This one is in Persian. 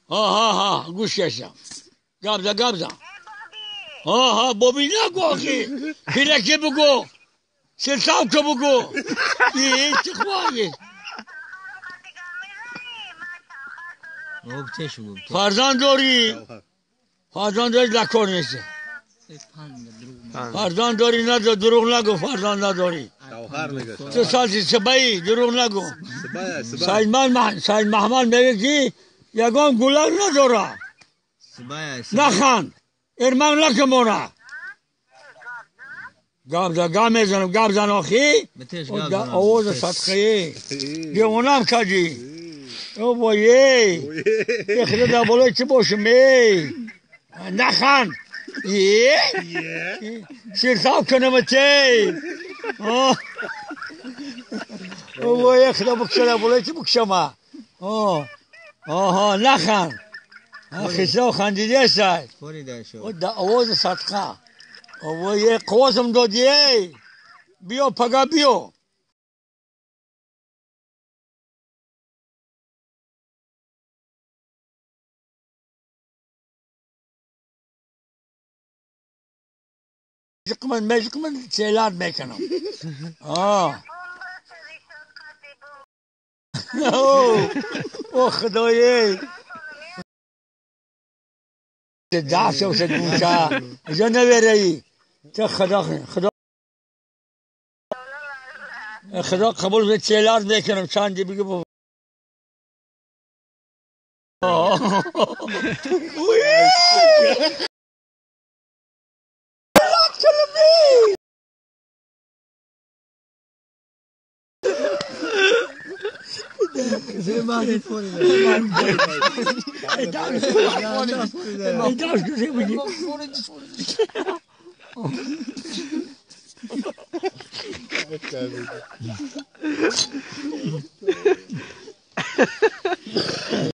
ها گوش کشم گبزه ها بابی نگو آخی پیرکی بگو سلساو که بگو این چه خواهی فرزند داری لکار نیسته فرزند داری نداری دروغ نگو فرزند نداری تو سالسی سبایی دروغ نگو سید محمد میگه که یگان گلک نداره نخند ارمان نکمونه گام میزنم گام زن آخی آواز صدقه دیوانم کجی او بایی اخیره در بالای چه باشم نخند سیرساب کنم چه او بایی اخیره بکشه در بالای چه بکشم نخند خیسه و خندیده سای آواز صدقه او بایی قواسم دادیه بیا پگا بیو مجقمن سیلات میکنم او خدایی دعسه و سدوشا جا نویرهی چه خدا قبول به سیلات میکنم چندی بگه بابا